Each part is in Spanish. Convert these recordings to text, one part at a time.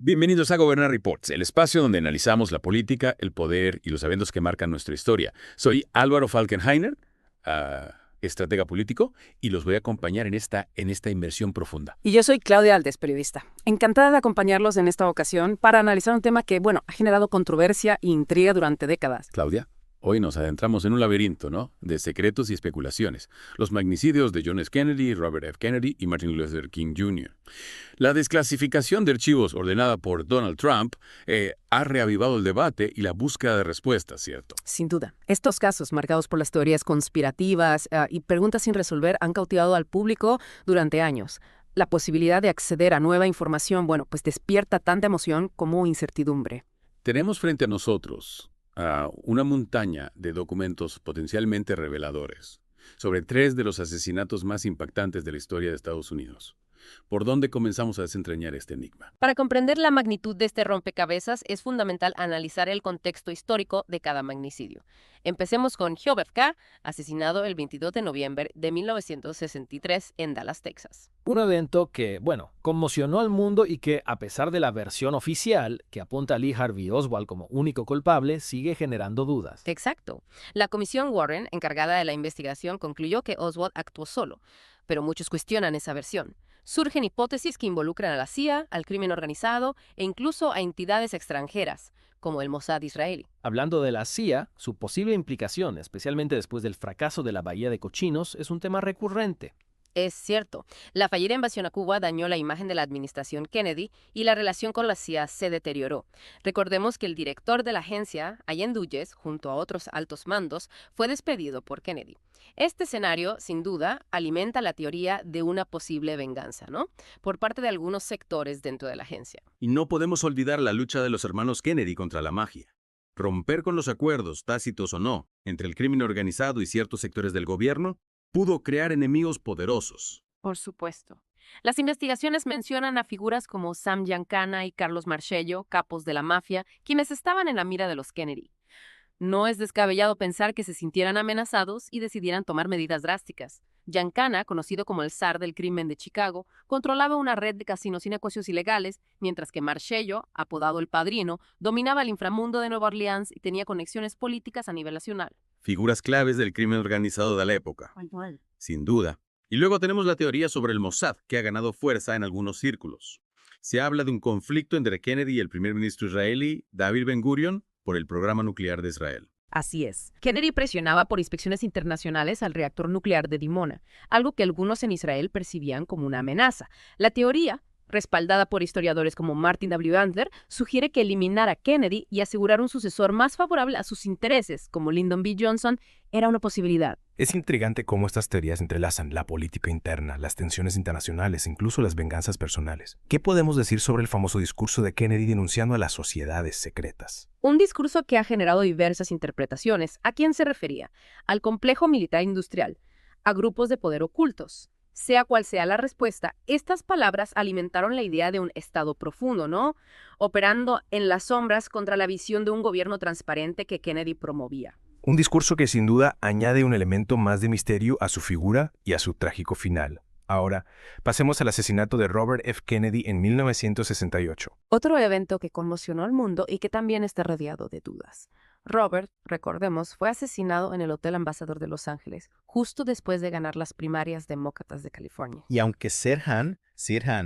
Bienvenidos a Gobernar Reports, el espacio donde analizamos la política, el poder y los eventos que marcan nuestra historia. Soy Álvaro Falkenhainer, estratega político, y los voy a acompañar en esta inmersión profunda. Y yo soy Claudia Aldes, periodista. Encantada de acompañarlos en esta ocasión para analizar un tema que, ha generado controversia e intriga durante décadas. Claudia, hoy nos adentramos en un laberinto, ¿no?, de secretos y especulaciones. Los magnicidios de John F. Kennedy, Robert F. Kennedy y Martin Luther King Jr. La desclasificación de archivos ordenada por Donald Trump ha reavivado el debate y la búsqueda de respuestas, ¿cierto? Sin duda. Estos casos, marcados por las teorías conspirativas y preguntas sin resolver, han cautivado al público durante años. La posibilidad de acceder a nueva información, despierta tanta emoción como incertidumbre. Tenemos frente a nosotros una montaña de documentos potencialmente reveladores sobre 3 de los asesinatos más impactantes de la historia de Estados Unidos. ¿Por dónde comenzamos a desentrañar este enigma? Para comprender la magnitud de este rompecabezas es fundamental analizar el contexto histórico de cada magnicidio. Empecemos con JFK, asesinado el 22 de noviembre de 1963 en Dallas, Texas. Un evento que, conmocionó al mundo y que, a pesar de la versión oficial, que apunta a Lee Harvey Oswald como único culpable, sigue generando dudas. Exacto. La comisión Warren, encargada de la investigación, concluyó que Oswald actuó solo, pero muchos cuestionan esa versión. Surgen hipótesis que involucran a la CIA, al crimen organizado e incluso a entidades extranjeras, como el Mossad israelí. Hablando de la CIA, su posible implicación, especialmente después del fracaso de la Bahía de Cochinos, es un tema recurrente. Es cierto, la fallida invasión a Cuba dañó la imagen de la administración Kennedy y la relación con la CIA se deterioró. Recordemos que el director de la agencia, Allen Dulles, junto a otros altos mandos, fue despedido por Kennedy. Este escenario, sin duda, alimenta la teoría de una posible venganza, ¿no?, por parte de algunos sectores dentro de la agencia. Y no podemos olvidar la lucha de los hermanos Kennedy contra la magia. Romper con los acuerdos, tácitos o no, entre el crimen organizado y ciertos sectores del gobierno pudo crear enemigos poderosos. Por supuesto. Las investigaciones mencionan a figuras como Sam Giancana y Carlos Marcello, capos de la mafia, quienes estaban en la mira de los Kennedy. No es descabellado pensar que se sintieran amenazados y decidieran tomar medidas drásticas. Giancana, conocido como el zar del crimen de Chicago, controlaba una red de casinos y negocios ilegales, mientras que Marcello, apodado el Padrino, dominaba el inframundo de Nueva Orleans y tenía conexiones políticas a nivel nacional. Figuras claves del crimen organizado de la época. Sin duda. Y luego tenemos la teoría sobre el Mossad, que ha ganado fuerza en algunos círculos. Se habla de un conflicto entre Kennedy y el primer ministro israelí, David Ben-Gurion, por el programa nuclear de Israel. Así es. Kennedy presionaba por inspecciones internacionales al reactor nuclear de Dimona, algo que algunos en Israel percibían como una amenaza. La teoría, respaldada por historiadores como Martin W. Andler, sugiere que eliminar a Kennedy y asegurar un sucesor más favorable a sus intereses, como Lyndon B. Johnson, era una posibilidad. Es intrigante cómo estas teorías entrelazan la política interna, las tensiones internacionales e incluso las venganzas personales. ¿Qué podemos decir sobre el famoso discurso de Kennedy denunciando a las sociedades secretas? Un discurso que ha generado diversas interpretaciones. ¿A quién se refería? Al complejo militar industrial, a grupos de poder ocultos. Sea cual sea la respuesta, estas palabras alimentaron la idea de un Estado profundo, ¿no?, operando en las sombras contra la visión de un gobierno transparente que Kennedy promovía. Un discurso que sin duda añade un elemento más de misterio a su figura y a su trágico final. Ahora, pasemos al asesinato de Robert F. Kennedy en 1968. Otro evento que conmocionó al mundo y que también está rodeado de dudas. Robert, recordemos, fue asesinado en el Hotel Ambassador de Los Ángeles, justo después de ganar las primarias demócratas de California. Y aunque Sirhan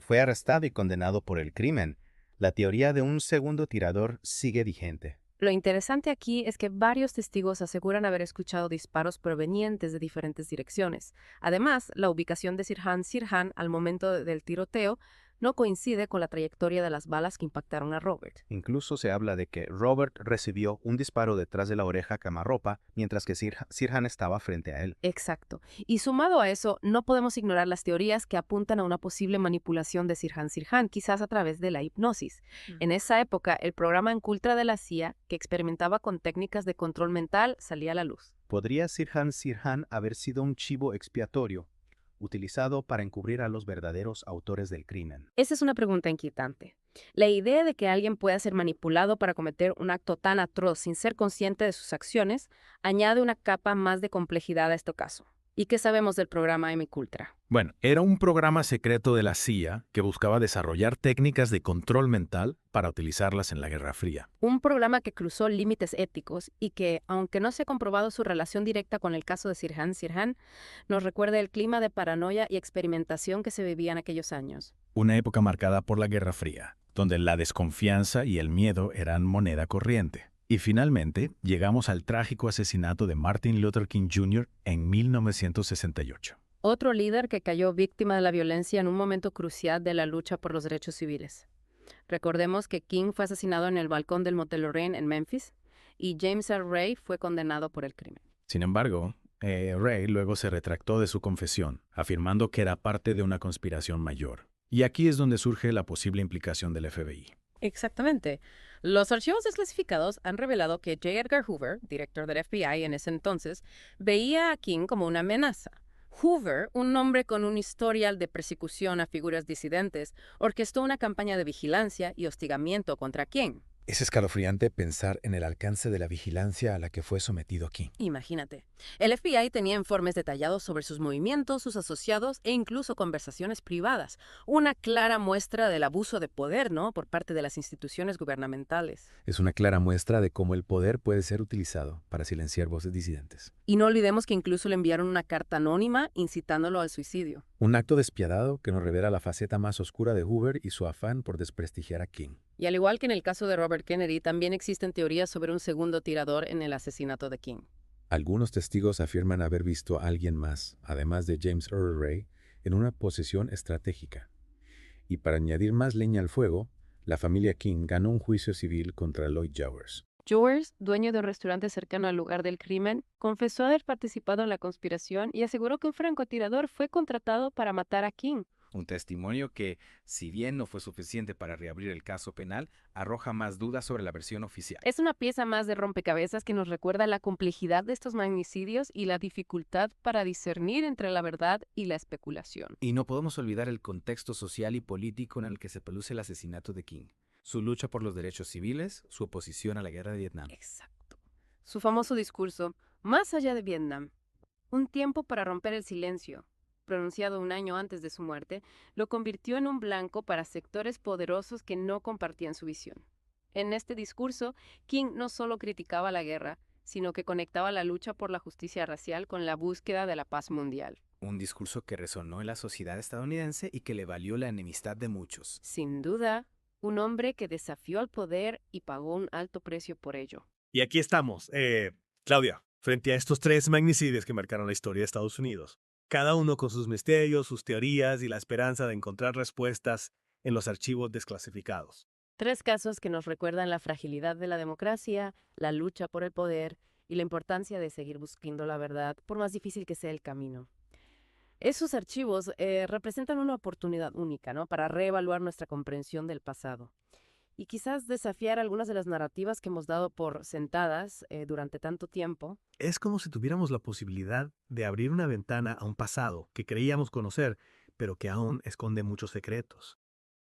fue arrestado y condenado por el crimen, la teoría de un segundo tirador sigue vigente. Lo interesante aquí es que varios testigos aseguran haber escuchado disparos provenientes de diferentes direcciones. Además, la ubicación de Sirhan al momento del tiroteo no coincide con la trayectoria de las balas que impactaron a Robert. Incluso se habla de que Robert recibió un disparo detrás de la oreja quemarropa, mientras que Sirhan estaba frente a él. Exacto. Y sumado a eso, no podemos ignorar las teorías que apuntan a una posible manipulación de Sirhan, quizás a través de la hipnosis. En esa época, el programa Encultra de la CIA, que experimentaba con técnicas de control mental, salía a la luz. ¿Podría Sirhan haber sido un chivo expiatorio utilizado para encubrir a los verdaderos autores del crimen? Esa es una pregunta inquietante. La idea de que alguien pueda ser manipulado para cometer un acto tan atroz sin ser consciente de sus acciones añade una capa más de complejidad a este caso. ¿Y qué sabemos del programa MKUltra? Bueno, era un programa secreto de la CIA que buscaba desarrollar técnicas de control mental para utilizarlas en la Guerra Fría. Un programa que cruzó límites éticos y que, aunque no se ha comprobado su relación directa con el caso de Sirhan, nos recuerda el clima de paranoia y experimentación que se vivía en aquellos años. Una época marcada por la Guerra Fría, donde la desconfianza y el miedo eran moneda corriente. Y finalmente, llegamos al trágico asesinato de Martin Luther King Jr. en 1968. Otro líder que cayó víctima de la violencia en un momento crucial de la lucha por los derechos civiles. Recordemos que King fue asesinado en el balcón del Motel Lorraine en Memphis y James Earl Ray fue condenado por el crimen. Sin embargo, Ray luego se retractó de su confesión, afirmando que era parte de una conspiración mayor. Y aquí es donde surge la posible implicación del FBI. Exactamente. Los archivos desclasificados han revelado que J. Edgar Hoover, director del FBI en ese entonces, veía a King como una amenaza. Hoover, un hombre con un historial de persecución a figuras disidentes, orquestó una campaña de vigilancia y hostigamiento contra King. Es escalofriante pensar en el alcance de la vigilancia a la que fue sometido King. Imagínate. El FBI tenía informes detallados sobre sus movimientos, sus asociados e incluso conversaciones privadas. Una clara muestra del abuso de poder, ¿no?, por parte de las instituciones gubernamentales. Es una clara muestra de cómo el poder puede ser utilizado para silenciar voces disidentes. Y no olvidemos que incluso le enviaron una carta anónima incitándolo al suicidio. Un acto despiadado que nos revela la faceta más oscura de Hoover y su afán por desprestigiar a King. Y al igual que en el caso de Robert Kennedy, también existen teorías sobre un segundo tirador en el asesinato de King. Algunos testigos afirman haber visto a alguien más, además de James Earl Ray, en una posición estratégica. Y para añadir más leña al fuego, la familia King ganó un juicio civil contra Lloyd Jowers. Jowers, dueño de un restaurante cercano al lugar del crimen, confesó haber participado en la conspiración y aseguró que un francotirador fue contratado para matar a King. Un testimonio que, si bien no fue suficiente para reabrir el caso penal, arroja más dudas sobre la versión oficial. Es una pieza más de rompecabezas que nos recuerda la complejidad de estos magnicidios y la dificultad para discernir entre la verdad y la especulación. Y no podemos olvidar el contexto social y político en el que se produce el asesinato de King. Su lucha por los derechos civiles, su oposición a la guerra de Vietnam. Exacto. Su famoso discurso, más allá de Vietnam, un tiempo para romper el silencio, pronunciado un año antes de su muerte, lo convirtió en un blanco para sectores poderosos que no compartían su visión. En este discurso, King no solo criticaba la guerra, sino que conectaba la lucha por la justicia racial con la búsqueda de la paz mundial. Un discurso que resonó en la sociedad estadounidense y que le valió la enemistad de muchos. Sin duda, un hombre que desafió al poder y pagó un alto precio por ello. Y aquí estamos, Claudia, frente a estos 3 magnicidios que marcaron la historia de Estados Unidos. Cada uno con sus misterios, sus teorías y la esperanza de encontrar respuestas en los archivos desclasificados. 3 casos que nos recuerdan la fragilidad de la democracia, la lucha por el poder y la importancia de seguir buscando la verdad, por más difícil que sea el camino. Esos archivos representan una oportunidad única, ¿no?, para reevaluar nuestra comprensión del pasado y quizás desafiar algunas de las narrativas que hemos dado por sentadas durante tanto tiempo. Es como si tuviéramos la posibilidad de abrir una ventana a un pasado que creíamos conocer, pero que aún esconde muchos secretos.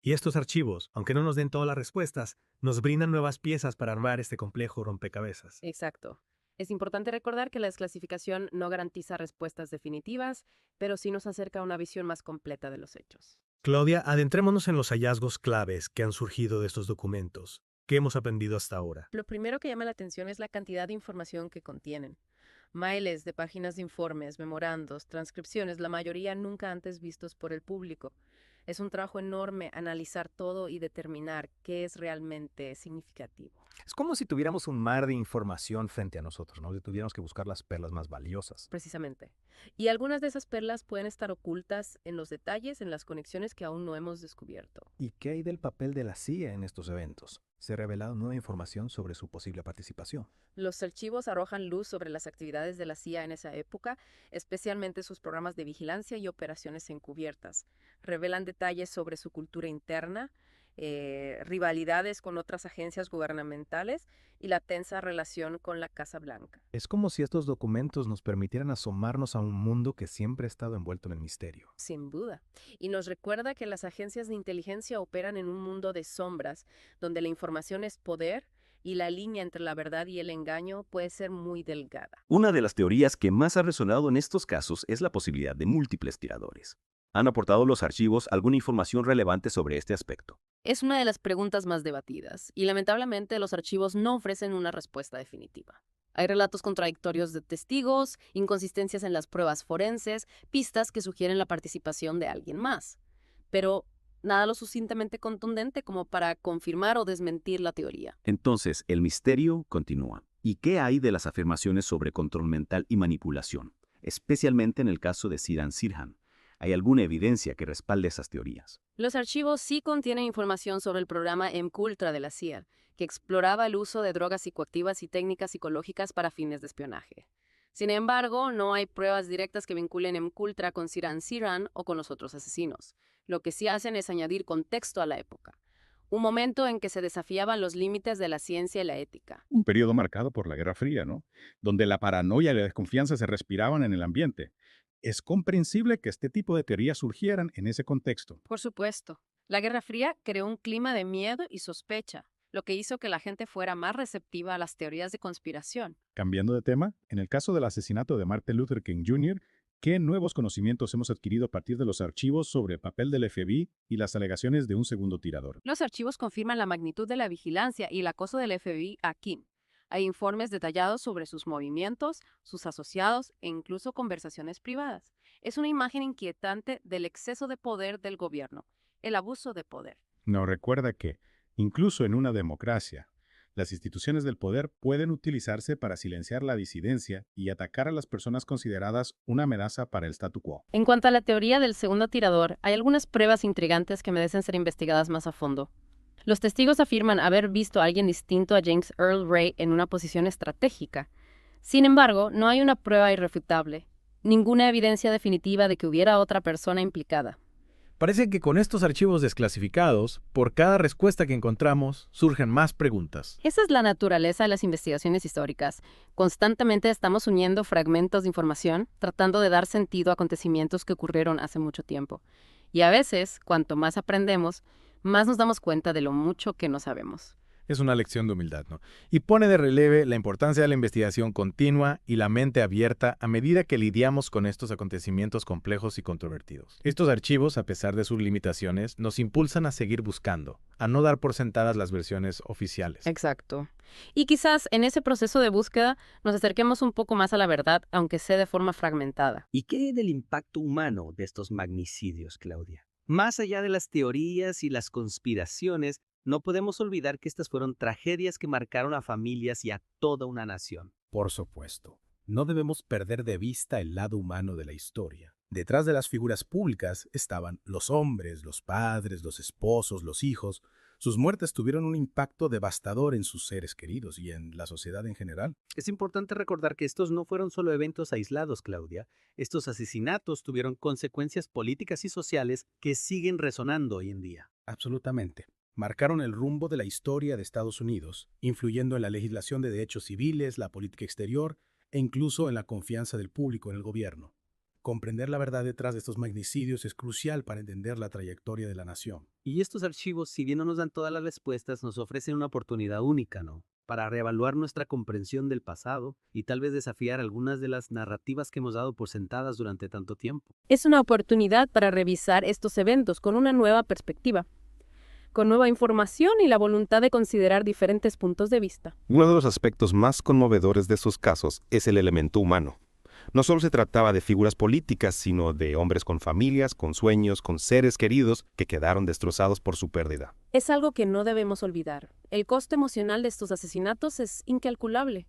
Y estos archivos, aunque no nos den todas las respuestas, nos brindan nuevas piezas para armar este complejo rompecabezas. Exacto. Es importante recordar que la desclasificación no garantiza respuestas definitivas, pero sí nos acerca a una visión más completa de los hechos. Claudia, adentrémonos en los hallazgos claves que han surgido de estos documentos. ¿Qué hemos aprendido hasta ahora? Lo primero que llama la atención es la cantidad de información que contienen. Miles de páginas de informes, memorandos, transcripciones, la mayoría nunca antes vistos por el público. Es un trabajo enorme analizar todo y determinar qué es realmente significativo. Es como si tuviéramos un mar de información frente a nosotros, ¿no? Si tuviéramos que buscar las perlas más valiosas. Precisamente. Y algunas de esas perlas pueden estar ocultas en los detalles, en las conexiones que aún no hemos descubierto. ¿Y qué hay del papel de la CIA en estos eventos? Se ha revelado nueva información sobre su posible participación. Los archivos arrojan luz sobre las actividades de la CIA en esa época, especialmente sus programas de vigilancia y operaciones encubiertas. Revelan detalles sobre su cultura interna, rivalidades con otras agencias gubernamentales y la tensa relación con la Casa Blanca. Es como si estos documentos nos permitieran asomarnos a un mundo que siempre ha estado envuelto en el misterio. Sin duda. Y nos recuerda que las agencias de inteligencia operan en un mundo de sombras, donde la información es poder y la línea entre la verdad y el engaño puede ser muy delgada. Una de las teorías que más ha resonado en estos casos es la posibilidad de múltiples tiradores. ¿Han aportado los archivos alguna información relevante sobre este aspecto? Es una de las preguntas más debatidas, y lamentablemente los archivos no ofrecen una respuesta definitiva. Hay relatos contradictorios de testigos, inconsistencias en las pruebas forenses, pistas que sugieren la participación de alguien más. Pero nada lo suficientemente contundente como para confirmar o desmentir la teoría. Entonces, el misterio continúa. ¿Y qué hay de las afirmaciones sobre control mental y manipulación? Especialmente en el caso de Sirhan Sirhan. ¿Hay alguna evidencia que respalde esas teorías? Los archivos sí contienen información sobre el programa MKUltra de la CIA, que exploraba el uso de drogas psicoactivas y técnicas psicológicas para fines de espionaje. Sin embargo, no hay pruebas directas que vinculen MKUltra con Sirhan Sirhan o con los otros asesinos. Lo que sí hacen es añadir contexto a la época. Un momento en que se desafiaban los límites de la ciencia y la ética. Un periodo marcado por la Guerra Fría, ¿no? Donde la paranoia y la desconfianza se respiraban en el ambiente. Es comprensible que este tipo de teorías surgieran en ese contexto. Por supuesto. La Guerra Fría creó un clima de miedo y sospecha, lo que hizo que la gente fuera más receptiva a las teorías de conspiración. Cambiando de tema, en el caso del asesinato de Martin Luther King Jr., ¿qué nuevos conocimientos hemos adquirido a partir de los archivos sobre el papel del FBI y las alegaciones de un segundo tirador? Los archivos confirman la magnitud de la vigilancia y el acoso del FBI a King. Hay informes detallados sobre sus movimientos, sus asociados e incluso conversaciones privadas. Es una imagen inquietante del exceso de poder del gobierno, el abuso de poder. Nos recuerda que, incluso en una democracia, las instituciones del poder pueden utilizarse para silenciar la disidencia y atacar a las personas consideradas una amenaza para el statu quo. En cuanto a la teoría del segundo tirador, hay algunas pruebas intrigantes que merecen ser investigadas más a fondo. Los testigos afirman haber visto a alguien distinto a James Earl Ray en una posición estratégica. Sin embargo, no hay una prueba irrefutable, ninguna evidencia definitiva de que hubiera otra persona implicada. Parece que con estos archivos desclasificados, por cada respuesta que encontramos, surgen más preguntas. Esa es la naturaleza de las investigaciones históricas. Constantemente estamos uniendo fragmentos de información, tratando de dar sentido a acontecimientos que ocurrieron hace mucho tiempo. Y a veces, cuanto más aprendemos, más nos damos cuenta de lo mucho que no sabemos. Es una lección de humildad, ¿no? Y pone de relieve la importancia de la investigación continua y la mente abierta a medida que lidiamos con estos acontecimientos complejos y controvertidos. Estos archivos, a pesar de sus limitaciones, nos impulsan a seguir buscando, a no dar por sentadas las versiones oficiales. Exacto. Y quizás en ese proceso de búsqueda nos acerquemos un poco más a la verdad, aunque sea de forma fragmentada. ¿Y qué del impacto humano de estos magnicidios, Claudia? Más allá de las teorías y las conspiraciones, no podemos olvidar que estas fueron tragedias que marcaron a familias y a toda una nación. Por supuesto, no debemos perder de vista el lado humano de la historia. Detrás de las figuras públicas estaban los hombres, los padres, los esposos, los hijos. Sus muertes tuvieron un impacto devastador en sus seres queridos y en la sociedad en general. Es importante recordar que estos no fueron solo eventos aislados, Claudia. Estos asesinatos tuvieron consecuencias políticas y sociales que siguen resonando hoy en día. Absolutamente. Marcaron el rumbo de la historia de Estados Unidos, influyendo en la legislación de derechos civiles, la política exterior e incluso en la confianza del público en el gobierno. Comprender la verdad detrás de estos magnicidios es crucial para entender la trayectoria de la nación. Y estos archivos, si bien no nos dan todas las respuestas, nos ofrecen una oportunidad única, ¿no? Para reevaluar nuestra comprensión del pasado y tal vez desafiar algunas de las narrativas que hemos dado por sentadas durante tanto tiempo. Es una oportunidad para revisar estos eventos con una nueva perspectiva, con nueva información y la voluntad de considerar diferentes puntos de vista. Uno de los aspectos más conmovedores de estos casos es el elemento humano. No solo se trataba de figuras políticas, sino de hombres con familias, con sueños, con seres queridos que quedaron destrozados por su pérdida. Es algo que no debemos olvidar. El costo emocional de estos asesinatos es incalculable.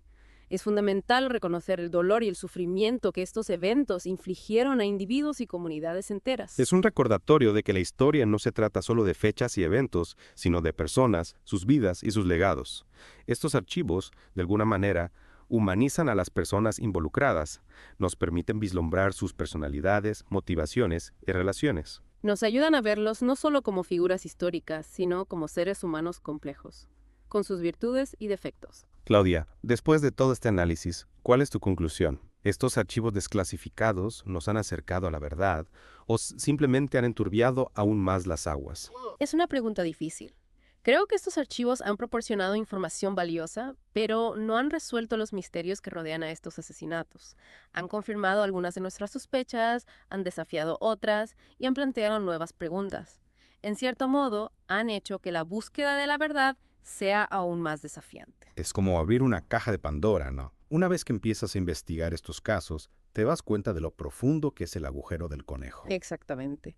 Es fundamental reconocer el dolor y el sufrimiento que estos eventos infligieron a individuos y comunidades enteras. Es un recordatorio de que la historia no se trata solo de fechas y eventos, sino de personas, sus vidas y sus legados. Estos archivos, de alguna manera, humanizan a las personas involucradas, nos permiten vislumbrar sus personalidades, motivaciones y relaciones. Nos ayudan a verlos no solo como figuras históricas, sino como seres humanos complejos, con sus virtudes y defectos. Claudia, después de todo este análisis, ¿cuál es tu conclusión? ¿Estos archivos desclasificados nos han acercado a la verdad o simplemente han enturbiado aún más las aguas? Es una pregunta difícil. Creo que estos archivos han proporcionado información valiosa, pero no han resuelto los misterios que rodean a estos asesinatos. Han confirmado algunas de nuestras sospechas, han desafiado otras y han planteado nuevas preguntas. En cierto modo, han hecho que la búsqueda de la verdad sea aún más desafiante. Es como abrir una caja de Pandora, ¿no? Una vez que empiezas a investigar estos casos, te das cuenta de lo profundo que es el agujero del conejo. Exactamente.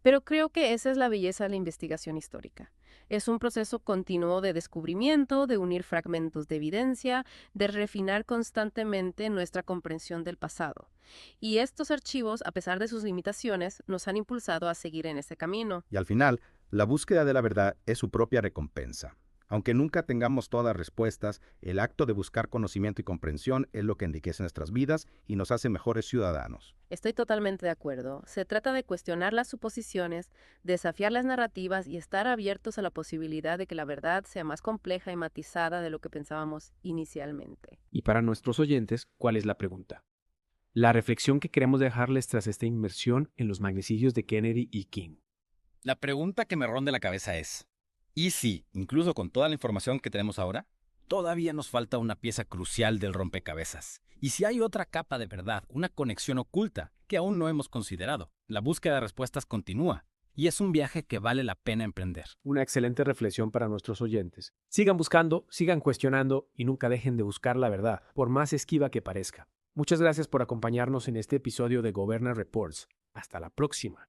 Pero creo que esa es la belleza de la investigación histórica. Es un proceso continuo de descubrimiento, de unir fragmentos de evidencia, de refinar constantemente nuestra comprensión del pasado. Y estos archivos, a pesar de sus limitaciones, nos han impulsado a seguir en ese camino. Y al final, la búsqueda de la verdad es su propia recompensa. Aunque nunca tengamos todas las respuestas, el acto de buscar conocimiento y comprensión es lo que enriquece nuestras vidas y nos hace mejores ciudadanos. Estoy totalmente de acuerdo. Se trata de cuestionar las suposiciones, desafiar las narrativas y estar abiertos a la posibilidad de que la verdad sea más compleja y matizada de lo que pensábamos inicialmente. Y para nuestros oyentes, ¿cuál es la pregunta? La reflexión que queremos dejarles tras esta inmersión en los magnicidios de Kennedy y King. La pregunta que me ronda la cabeza es, ¿y si, incluso con toda la información que tenemos ahora, todavía nos falta una pieza crucial del rompecabezas? ¿Y si hay otra capa de verdad, una conexión oculta que aún no hemos considerado? La búsqueda de respuestas continúa y es un viaje que vale la pena emprender. Una excelente reflexión para nuestros oyentes. Sigan buscando, sigan cuestionando y nunca dejen de buscar la verdad, por más esquiva que parezca. Muchas gracias por acompañarnos en este episodio de Governor Reports. Hasta la próxima.